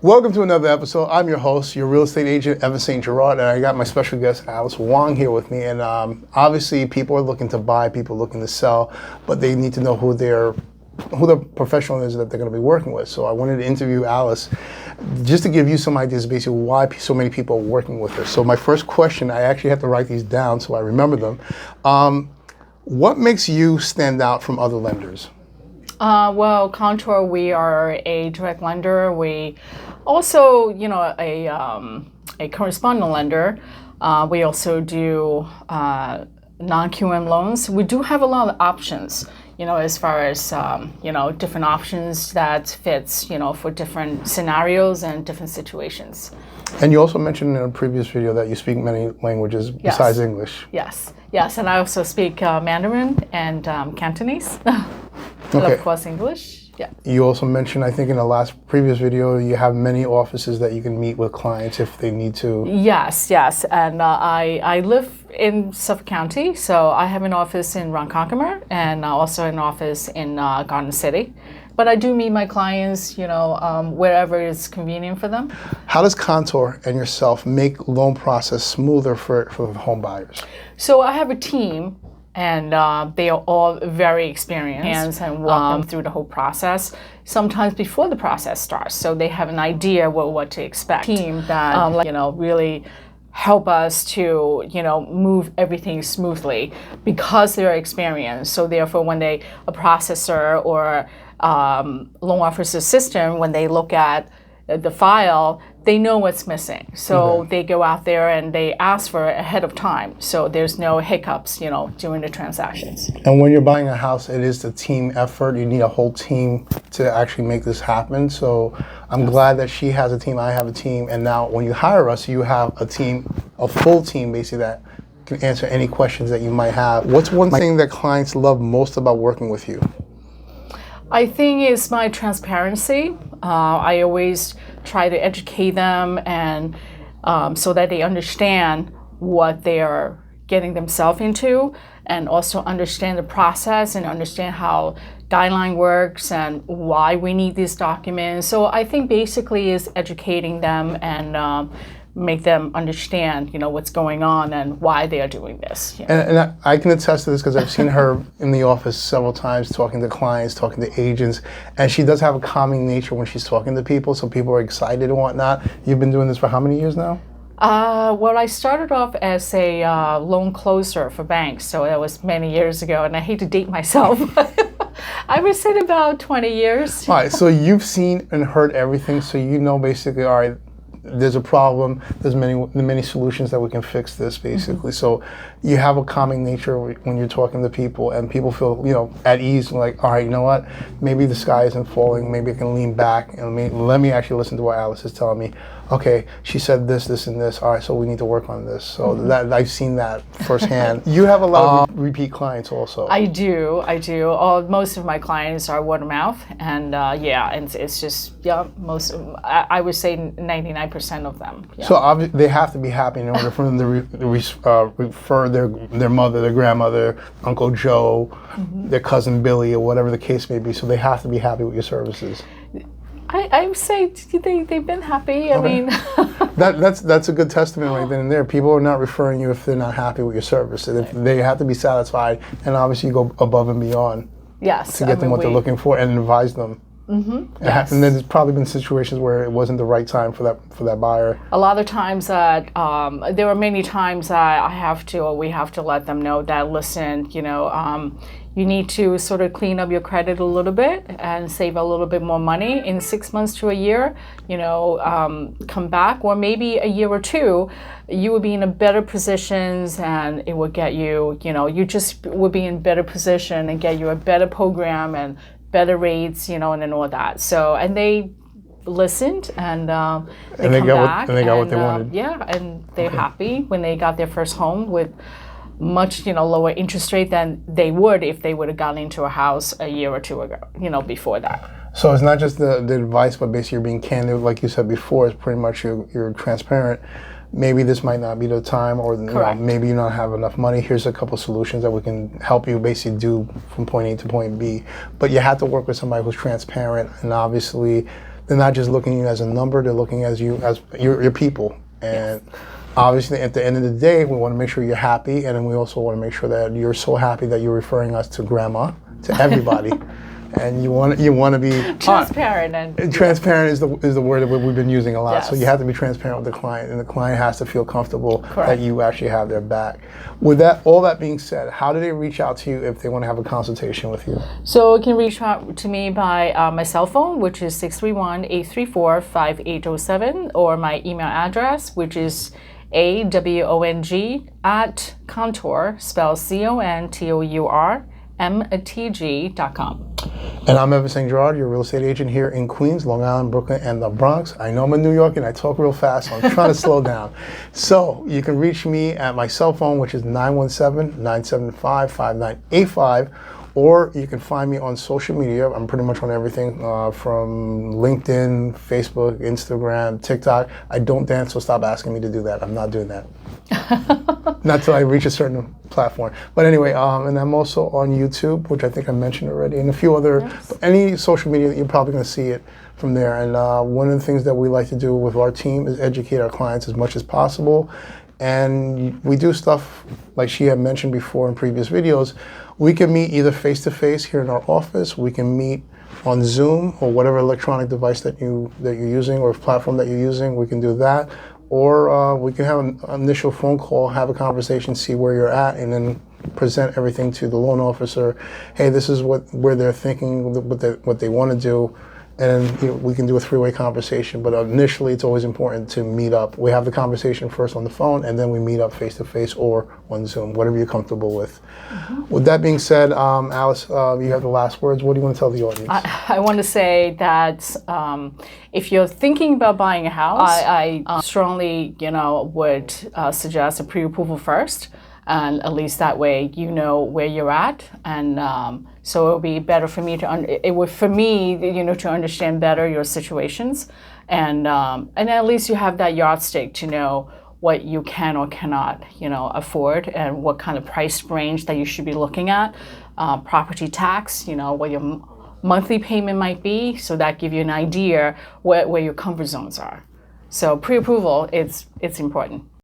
Welcome to another episode. I'm your host, your real estate agent, Evantz Saint-Gerard, and I got my special guest, Alice Wong, here with me. And obviously, people are looking to buy, people are looking to sell, but they need to know who the professional is that they're going to be working with. So I wanted to interview Alice just to give you some ideas, basically, why so many people are working with her. So my first question, I actually have to write these down so I remember them. What makes you stand out from other lenders? Well, Contour, we are a direct lender. We also, a correspondent lender. We also do non-QM loans. We do have a lot of options, as far as, different options that fits, for different scenarios and different situations. And you also mentioned in a previous video that you speak many languages besides English. Yes, and I also speak Mandarin and Cantonese. And Okay. of course, English. Yeah. You also mentioned, I think in the previous video, you have many offices that you can meet with clients if they need to. Yes. And I live in Suffolk County, so I have an office in Ronkonkoma and also an office in Garden City. But I do meet my clients, wherever is convenient for them. How does Contour and yourself make loan process smoother for home buyers? So I have a team. And they are all very experienced and walk them through the whole process, sometimes before the process starts, so they have an idea what to expect. Team that really help us to move everything smoothly because they're experienced. So therefore, when a processor or loan officer system, when they look at the file, they know what's missing. So they go out there and they ask for it ahead of time. So there's no hiccups, during the transactions. And when you're buying a house, it is the team effort. You need a whole team to actually make this happen. So I'm glad that she has a team, I have a team. And now when you hire us, you have a team, a full team basically that can answer any questions that you might have. What's one thing that clients love most about working with you? I think it's my transparency. I always try to educate them and so that they understand what they are getting themselves into and also understand the process and understand how guideline works and why we need these documents. So I think basically is educating them and make them understand, what's going on and why they are doing this. And I can attest to this because I've seen her in the office several times talking to clients, talking to agents, and she does have a calming nature when she's talking to people, so people are excited and whatnot. You've been doing this for how many years now? Well, I started off as a loan closer for banks, so that was many years ago, and I hate to date myself. I would say about 20 years. All right, so you've seen and heard everything, so you know basically, all right, there's a problem, there's many solutions that we can fix this basically. So you have a calming nature when you're talking to people and people feel, at ease, like, all right, you know what, maybe the sky isn't falling, maybe I can lean back and let me actually listen to what Alice is telling me. Okay, she said this, and this, all right, so we need to work on this. So that I've seen that firsthand. You have a lot of repeat clients also. I do. Most of my clients are word of mouth, and it's just, I would say 99% of them. Yeah. So obviously they have to be happy in order for them to refer their mother, their grandmother, Uncle Joe, their cousin Billy, or whatever the case may be. So they have to be happy with your services. I would say they've been happy. I mean, that's a good testament right then and there. People are not referring you if they're not happy with your service. And if they have to be satisfied, and obviously you go above and beyond to get them what they're looking for and advise them. Yes. And there's probably been situations where it wasn't the right time for that buyer. A lot of times that there are many times that we have to let them know that, listen, you need to sort of clean up your credit a little bit and save a little bit more money in 6 months to a year, come back, or maybe a year or two, you will be in a better positions and it will get you, you just will be in better position and get you a better program and better rates, and all that. So, and they listened and they got what they wanted. Yeah, and they're happy when they got their first home with much lower interest rate than they would if they would have gotten into a house a year or two ago, before that. So it's not just the advice, but basically you're being candid, like you said before. It's pretty much you're transparent. Maybe this might not be the time, or maybe you don't have enough money. Here's a couple solutions that we can help you basically do from point A to point B. But you have to work with somebody who's transparent, and obviously they're not just looking at you as a number, they're looking at you as your people. And obviously, at the end of the day, we want to make sure you're happy, and then we also want to make sure that you're so happy that you're referring us to grandma, to everybody. And you want to be transparent, and transparent is the word that we've been using a lot. Yes. So you have to be transparent with the client, and the client has to feel comfortable Correct. that you actually have their back. With that, all that being said, how do they reach out to you if they want to have a consultation with you? So you can reach out to me by my cell phone, which is 631-834-5807, or my email address, which is awong@contour, spelled CONTOURMTG.com. And I'm Evantz Saint-Gerard, your real estate agent here in Queens, Long Island, Brooklyn, and the Bronx. I know I'm in New York and I talk real fast, so I'm trying to slow down. So you can reach me at my cell phone, which is 917-975-5985, or you can find me on social media. I'm pretty much on everything from LinkedIn, Facebook, Instagram, TikTok. I don't dance, so stop asking me to do that. I'm not doing that. Not till I reach a certain platform. But anyway, and I'm also on YouTube, which I think I mentioned already, and a few other, any social media, you're probably going to see it from there. And one of the things that we like to do with our team is educate our clients as much as possible. And we do stuff like she had mentioned before in previous videos. We can meet either face-to-face here in our office. We can meet on Zoom or whatever electronic device that you're using or platform that you're using. We can do that. Or we can have an initial phone call, have a conversation, see where you're at, and then present everything to the loan officer. Hey, this is where they're thinking, what they want to do, and we can do a three-way conversation. But initially, it's always important to meet up. We have the conversation first on the phone, and then we meet up face-to-face or on Zoom, whatever you're comfortable with. With that being said, Alice, you have the last words. What do you want to tell the audience? I want to say that if you're thinking about buying a house, I strongly, would suggest a pre-approval first, and at least that way you know where you're at, and so it would be better for me to understand better your situations, and at least you have that yardstick to know what you can or cannot, afford, and what kind of price range that you should be looking at, property tax, what your monthly payment might be, so that give you an idea where your comfort zones are. So pre-approval, it's important.